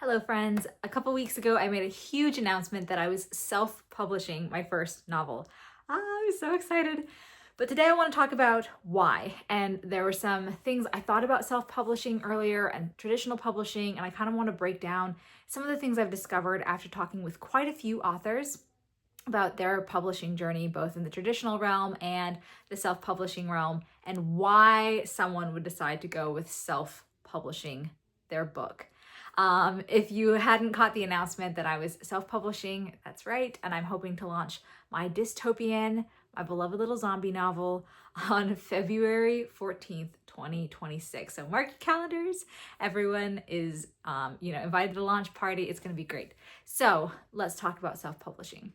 Hello friends. A couple weeks ago, I made a huge announcement that I was self-publishing my first novel. I was so excited. But today I want to talk about why. And there were some things I thought about self-publishing earlier and traditional publishing, and I kind of want to break down some of the things I've discovered after talking with quite a few authors about their publishing journey, both in the traditional realm and the self-publishing realm, and why someone would decide to go with self-publishing their book. If you hadn't caught the announcement that I was self-publishing, that's right, and I'm hoping to launch my dystopian, my beloved little zombie novel on February 14th, 2026. So mark your calendars. Everyone is, invited to the launch party. It's going to be great. So let's talk about self-publishing.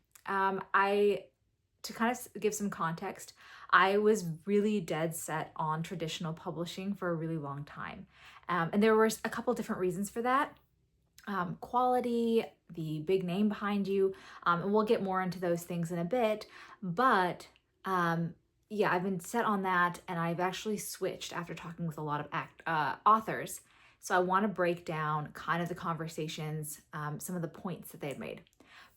To kind of give some context, I was really dead set on traditional publishing for a really long time. And there were a couple different reasons for that. Quality, the big name behind you, and we'll get more into those things in a bit. But I've been set on that, and I've actually switched after talking with a lot of authors. So I want to break down kind of the conversations, some of the points that they had made.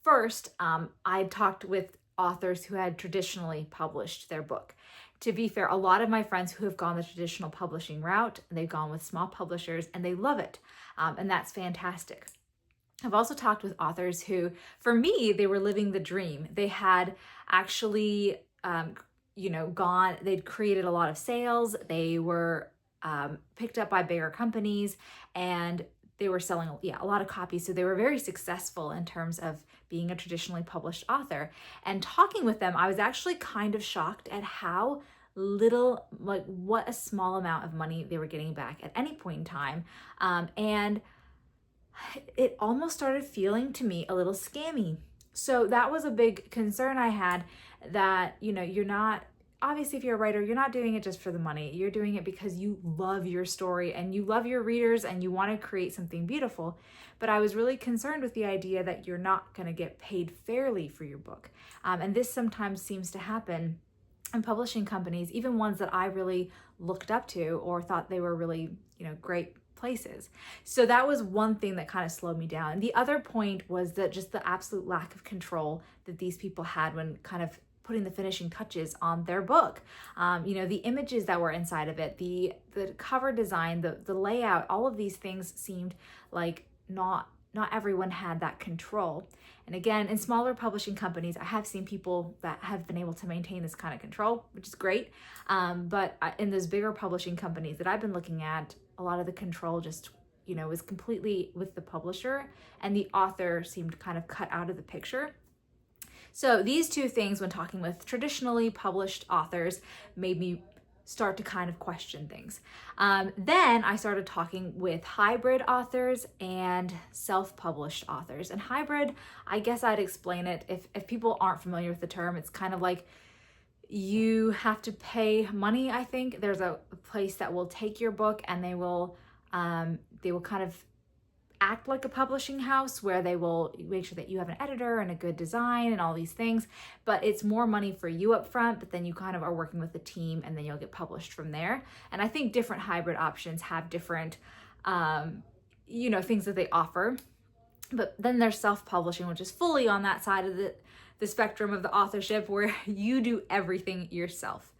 First, I talked with authors who had traditionally published their book. To be fair, a lot of my friends who have gone the traditional publishing route, they've gone with small publishers and they love it. And that's fantastic. I've also talked with authors who, for me, they were living the dream. They had actually, they'd created a lot of sales. They were picked up by bigger companies, and they were selling a lot of copies. So they were very successful in terms of being a traditionally published author. And talking with them, I was actually kind of shocked at how little, what a small amount of money they were getting back at any point in time. And it almost started feeling to me a little scammy. So that was a big concern I had, that, you're not, obviously, if you're a writer, you're not doing it just for the money. You're doing it because you love your story and you love your readers and you want to create something beautiful. But I was really concerned with the idea that you're not going to get paid fairly for your book. And this sometimes seems to happen in publishing companies, even ones that I really looked up to or thought they were really, great places. So that was one thing that kind of slowed me down. And the other point was that just the absolute lack of control that these people had when kind of putting the finishing touches on their book. The images that were inside of it, the cover design, the layout, all of these things seemed like not everyone had that control. And again, in smaller publishing companies, I have seen people that have been able to maintain this kind of control, which is great. But in those bigger publishing companies that I've been looking at, a lot of the control just, was completely with the publisher, and the author seemed kind of cut out of the picture. So these two things, when talking with traditionally published authors, made me start to kind of question things. Then I started talking with hybrid authors and self-published authors. And hybrid, I guess I'd explain it, if people aren't familiar with the term, it's kind of like you have to pay money. I think there's a place that will take your book, and they will kind of act like a publishing house, where they will make sure that you have an editor and a good design and all these things, but it's more money for you up front, but then you kind of are working with the team, and then you'll get published from there. And I think different hybrid options have different things that they offer. But then there's self-publishing, which is fully on that side of the spectrum of the authorship, where you do everything yourself.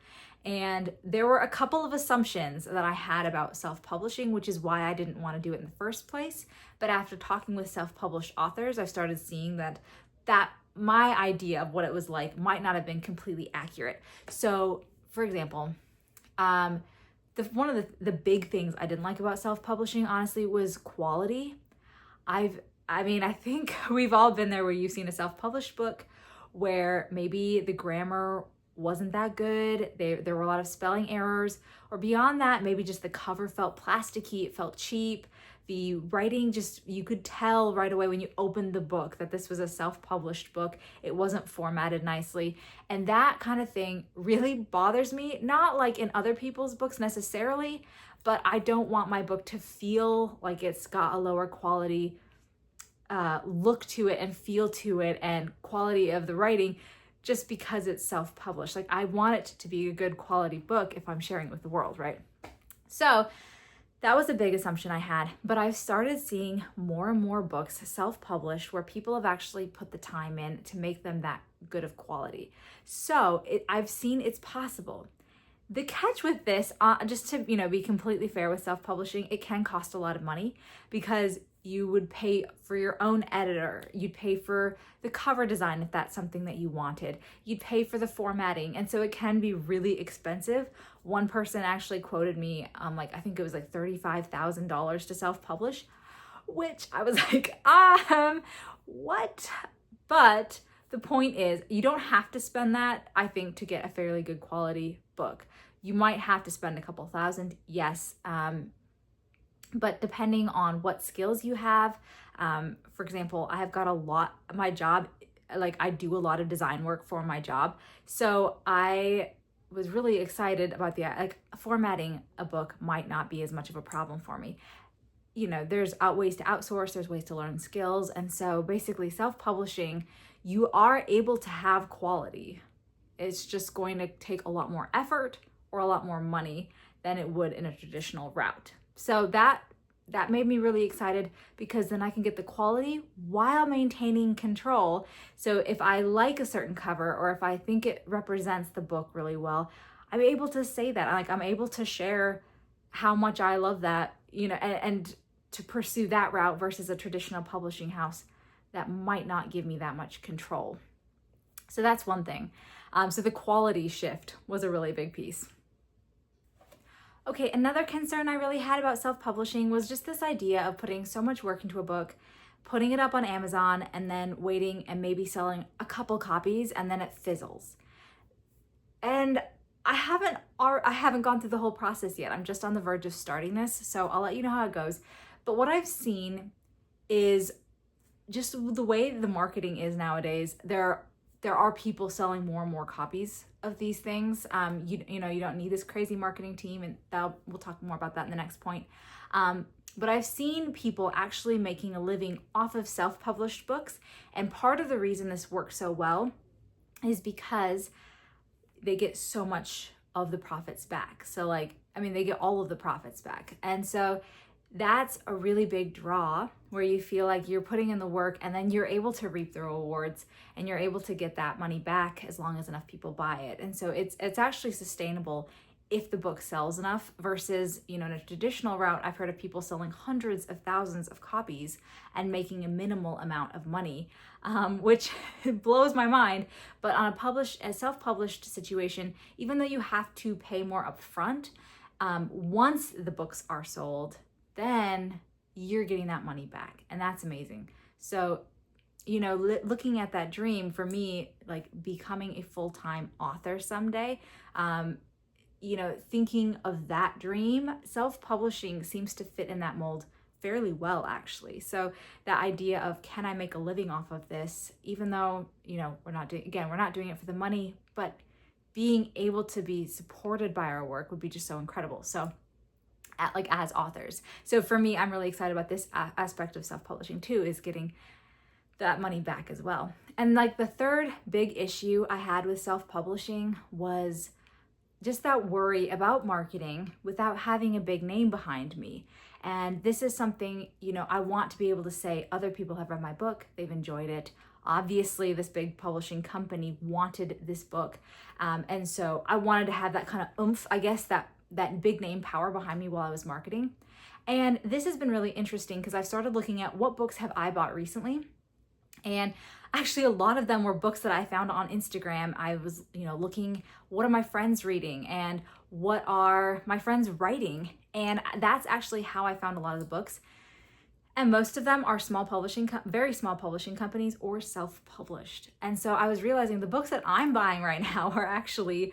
And there were a couple of assumptions that I had about self-publishing, which is why I didn't want to do it in the first place. But after talking with self-published authors, I started seeing that my idea of what it was like might not have been completely accurate. So, for example, one of the big things I didn't like about self-publishing, honestly, was quality. I think we've all been there, where you've seen a self-published book where maybe the grammar wasn't that good. There were a lot of spelling errors, or beyond that, maybe just the cover felt plasticky, it felt cheap. The writing, just, you could tell right away when you opened the book that this was a self-published book. It wasn't formatted nicely. And that kind of thing really bothers me, not like in other people's books necessarily, but I don't want my book to feel like it's got a lower quality look to it and feel to it and quality of the writing just because it's self-published. Like, I want it to be a good quality book if I'm sharing it with the world, right? So That was a big assumption I had, but I've started seeing more and more books self-published where people have actually put the time in to make them that good of quality. So I've seen it's possible. The catch with this, just to be completely fair with self-publishing, it can cost a lot of money because you would pay for your own editor, you'd pay for the cover design if that's something that you wanted, you'd pay for the formatting, and so it can be really expensive. One person actually quoted me, I think it was like $35,000 to self-publish, which I was like, what? But the point is, you don't have to spend that, I think, to get a fairly good quality book. You might have to spend a couple thousand, yes, but depending on what skills you have, for example, I have got my job, I do a lot of design work for my job. So I was really excited about formatting a book might not be as much of a problem for me. There's ways to outsource, there's ways to learn skills. And so basically self-publishing, you are able to have quality. It's just going to take a lot more effort or a lot more money than it would in a traditional route. So that made me really excited because then I can get the quality while maintaining control. So if I like a certain cover or if I think it represents the book really well, I'm able to say that. I'm able to share how much I love that, and to pursue that route versus a traditional publishing house that might not give me that much control. So that's one thing. So the quality shift was a really big piece. Okay, another concern I really had about self-publishing was just this idea of putting so much work into a book, putting it up on Amazon, and then waiting and maybe selling a couple copies, and then it fizzles. And I haven't gone through the whole process yet. I'm just on the verge of starting this, so I'll let you know how it goes. But what I've seen is just the way the marketing is nowadays. There are people selling more and more copies of these things. You don't need this crazy marketing team, and we'll talk more about that in the next point. But I've seen people actually making a living off of self-published books, and part of the reason this works so well is because they get so much of the profits back. So they get all of the profits back. And so that's a really big draw where you feel like you're putting in the work and then you're able to reap the rewards and you're able to get that money back as long as enough people buy it. And so it's actually sustainable if the book sells enough versus, in a traditional route, I've heard of people selling hundreds of thousands of copies and making a minimal amount of money, which blows my mind. But on a self-published situation, even though you have to pay more upfront, once the books are sold, then you're getting that money back. And that's amazing. So, looking at that dream for me, becoming a full-time author someday, thinking of that dream, self-publishing seems to fit in that mold fairly well, actually. So the idea of, can I make a living off of this, even though, we're not doing it for the money, but being able to be supported by our work would be just so incredible. So as authors. So for me, I'm really excited about this aspect of self-publishing too, is getting that money back as well. And the third big issue I had with self-publishing was just that worry about marketing without having a big name behind me. And this is something, I want to be able to say other people have read my book, they've enjoyed it. Obviously, this big publishing company wanted this book. And so I wanted to have that kind of oomph, I guess, that big name power behind me while I was marketing. And this has been really interesting because I've started looking at what books have I bought recently. And actually a lot of them were books that I found on Instagram. I was, looking, what are my friends reading and what are my friends writing? And that's actually how I found a lot of the books. And most of them are very small publishing companies or self-published. And so I was realizing the books that I'm buying right now are actually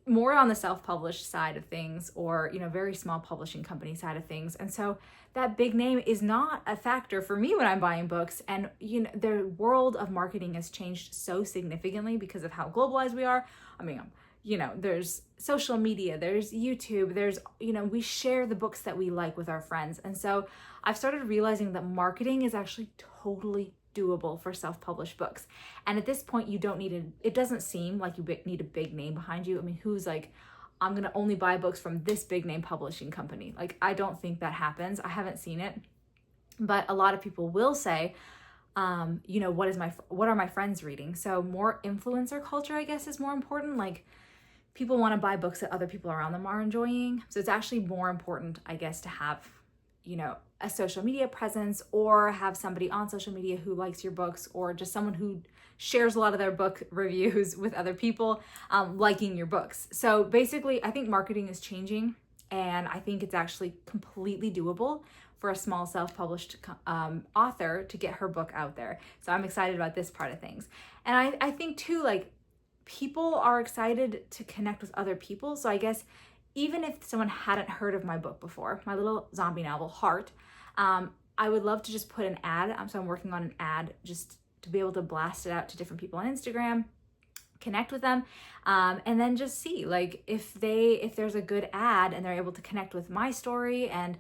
more on the self-published side of things, or very small publishing company side of things. And so that big name is not a factor for me when I'm buying books. And the world of marketing has changed so significantly because of how globalized we are. There's social media, there's YouTube, there's we share the books that we like with our friends. And so I've started realizing that marketing is actually totally doable for self-published books. And at this point, it doesn't seem like you need a big name behind you. Who's I'm going to only buy books from this big name publishing company. Like, I don't think that happens. I haven't seen it. But a lot of people will say, you know, what are my friends reading? So more influencer culture, I guess, is more important. Like, people want to buy books that other people around them are enjoying. So it's actually more important, I guess, to have, you know, a social media presence, or have somebody on social media who likes your books, or just someone who shares a lot of their book reviews with other people liking your books. So basically, I think marketing is changing, and I think it's actually completely doable for a small self-published author to get her book out there. So I'm excited about this part of things. And I think too, like, people are excited to connect with other people. So I guess even if someone hadn't heard of my book before, my little zombie novel, Heart, I would love to just put an ad. So I'm working on an ad just to be able to blast it out to different people on Instagram, connect with them, and then just see, like, if there's a good ad and they're able to connect with my story and,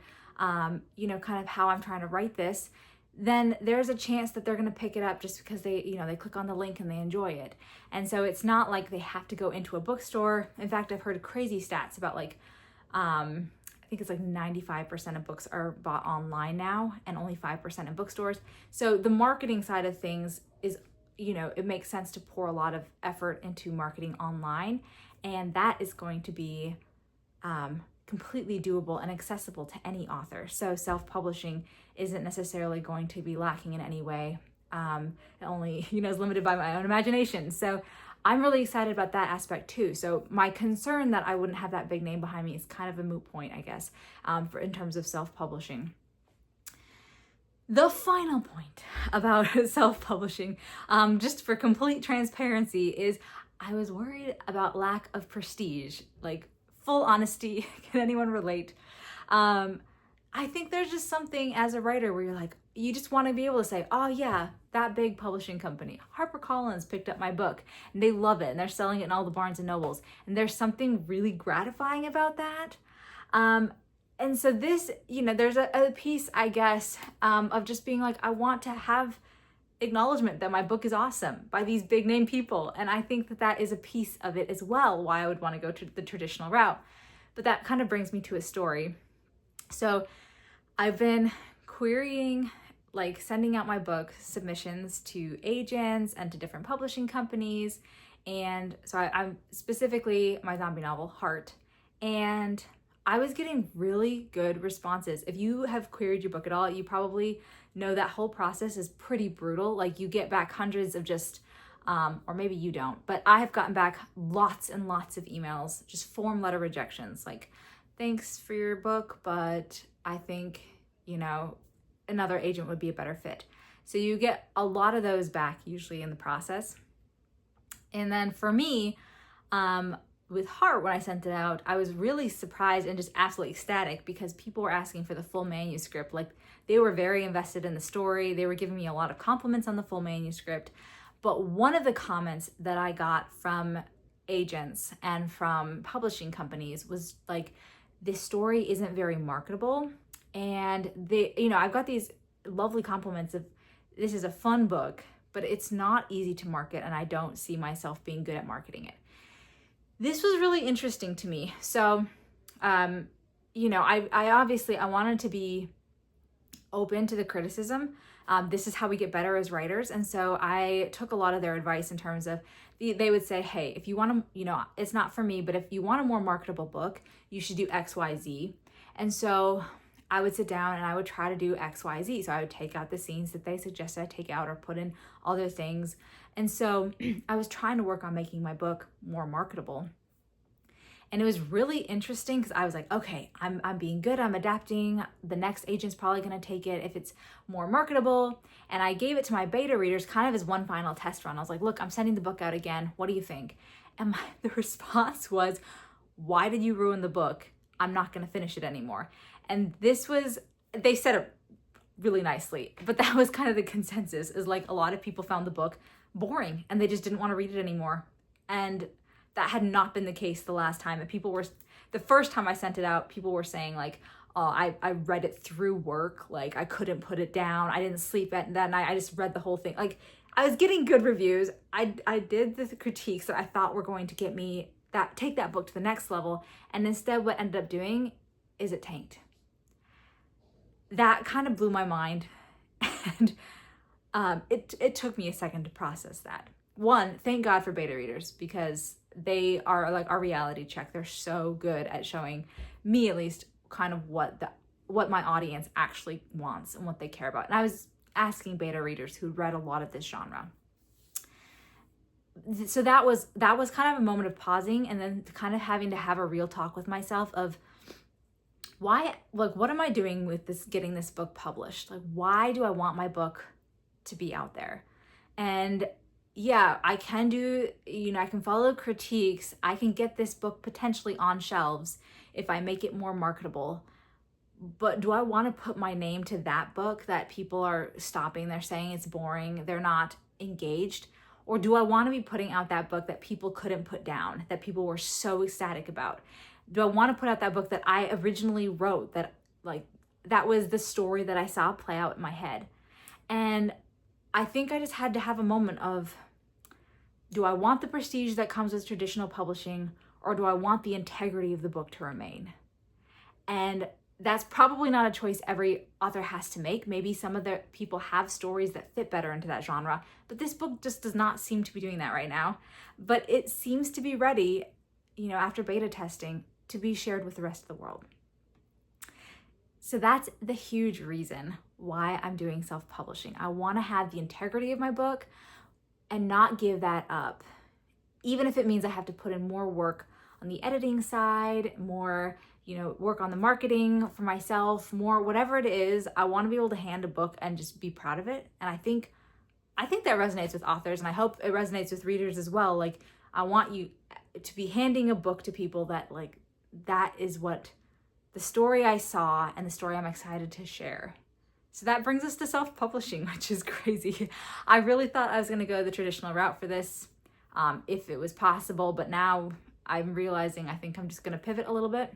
you know, kind of how I'm trying to write this, then there's a chance that they're going to pick it up just because they click on the link and they enjoy it. And so it's not like they have to go into a bookstore. In fact, I've heard crazy stats about, like, I think it's like 95% of books are bought online now and only 5% in bookstores. So the marketing side of things is, you know, it makes sense to pour a lot of effort into marketing online. And that is going to be completely doable and accessible to any author. So self-publishing isn't necessarily going to be lacking in any way. It only, you know, is limited by my own imagination. So I'm really excited about that aspect too. So my concern that I wouldn't have that big name behind me is kind of a moot point, I guess, in terms of self-publishing. The final point about self-publishing, just for complete transparency, is I was worried about lack of prestige. Like, full honesty, can anyone relate? I think there's just something as a writer where you're like, you just want to be able to say, oh yeah, that big publishing company, HarperCollins, picked up my book and they love it and they're selling it in all the Barnes and Nobles. And there's something really gratifying about that. And so this, you know, there's a piece, I guess, of just being like, I want to have acknowledgement that my book is awesome by these big name people. And I think that that is a piece of it as well, why I would want to go to the traditional route. But that kind of brings me to a story. So I've been querying, like, sending out my book submissions to agents and to different publishing companies. And so I'm specifically my zombie novel, Heart. And I was getting really good responses. If you have queried your book at all, you probably know that whole process is pretty brutal. Like, you get back hundreds of just, or maybe you don't, but I have gotten back lots and lots of emails, just form letter rejections. Like, thanks for your book, but I think, you know, another agent would be a better fit. So you get a lot of those back usually in the process. And then for me, with Heart, when I sent it out, I was really surprised and just absolutely ecstatic because people were asking for the full manuscript. Like, they were very invested in the story. They were giving me a lot of compliments on the full manuscript. But one of the comments that I got from agents and from publishing companies was like, this story isn't very marketable. And they, you know, I've got these lovely compliments of, this is a fun book, but it's not easy to market, and I don't see myself being good at marketing it. This was really interesting to me. So, you know, I obviously, I wanted to be open to the criticism. This is how we get better as writers. And so I took a lot of their advice in terms of, they would say, hey, if you want to, you know, it's not for me, but if you want a more marketable book, you should do X, Y, Z. And so I would sit down and I would try to do X, Y, Z. So I would take out the scenes that they suggested I take out or put in other things. And so I was trying to work on making my book more marketable. And it was really interesting because I was like, okay, I'm being good, I'm adapting. The next agent's probably going to take it if it's more marketable. And I gave it to my beta readers kind of as one final test run. I was like, look, I'm sending the book out again. What do you think? And the response was, why did you ruin the book? I'm not going to finish it anymore. And this was, they said it really nicely, but that was kind of the consensus, is like, a lot of people found the book boring and they just didn't want to read it anymore. And that had not been the case the last time. And people were, the first time I sent it out, people were saying like, oh, I read it through work. Like, I couldn't put it down. I didn't sleep that night. I just read the whole thing. Like, I was getting good reviews. I did the critiques that I thought were going to get me take that book to the next level. And instead what ended up doing is it tanked. That kind of blew my mind. And it took me a second to process that. One, thank God for beta readers, because they are like our reality check. They're so good at showing me, at least, kind of what my audience actually wants and what they care about. And I was asking beta readers who read a lot of this genre. So that was kind of a moment of pausing, and then kind of having to have a real talk with myself of why, like, what am I doing with this, getting this book published? Like, why do I want my book to be out there? And yeah, I can do, I can follow critiques. I can get this book potentially on shelves if I make it more marketable. But do I want to put my name to that book that people are stopping? They're saying it's boring. They're not engaged. Or do I want to be putting out that book that people couldn't put down, that people were so ecstatic about? Do I want to put out that book that I originally wrote, that was the story that I saw play out in my head? And I think I just had to have a moment of, do I want the prestige that comes with traditional publishing, or do I want the integrity of the book to remain? And that's probably not a choice every author has to make. Maybe some of the people have stories that fit better into that genre, but this book just does not seem to be doing that right now. But it seems to be ready, after beta testing, to be shared with the rest of the world. So that's the huge reason why I'm doing self-publishing. I want to have the integrity of my book and not give that up, even if it means I have to put in more work on the editing side, more work on the marketing for myself, more whatever it is. I want to be able to hand a book and just be proud of it. And I think that resonates with authors, and I hope it resonates with readers as well. Like, I want you to be handing a book to people that, like, that is what the story I saw and the story I'm excited to share. So that brings us to self-publishing, which is crazy. I really thought I was going to go the traditional route for this, if it was possible, but now I'm realizing I think I'm just going to pivot a little bit.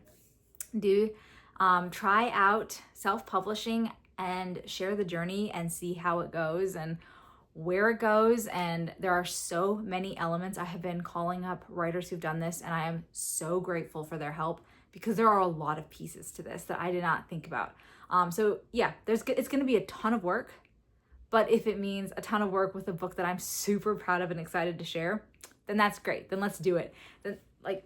Try out self-publishing and share the journey and see how it goes and where it goes. And there are so many elements. I have been calling up writers who've done this, and I am so grateful for their help, because there are a lot of pieces to this that I did not think about. So yeah, it's going to be a ton of work, but if it means a ton of work with a book that I'm super proud of and excited to share, then that's great. Then let's do it. Then, like,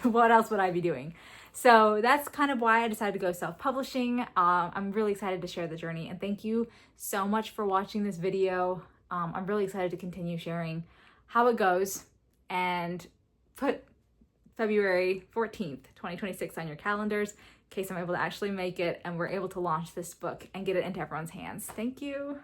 what else would I be doing? So that's kind of why I decided to go self-publishing. I'm really excited to share the journey, and thank you so much for watching this video. I'm really excited to continue sharing how it goes, and put February 14th, 2026 on your calendars in case I'm able to actually make it and we're able to launch this book and get it into everyone's hands. Thank you.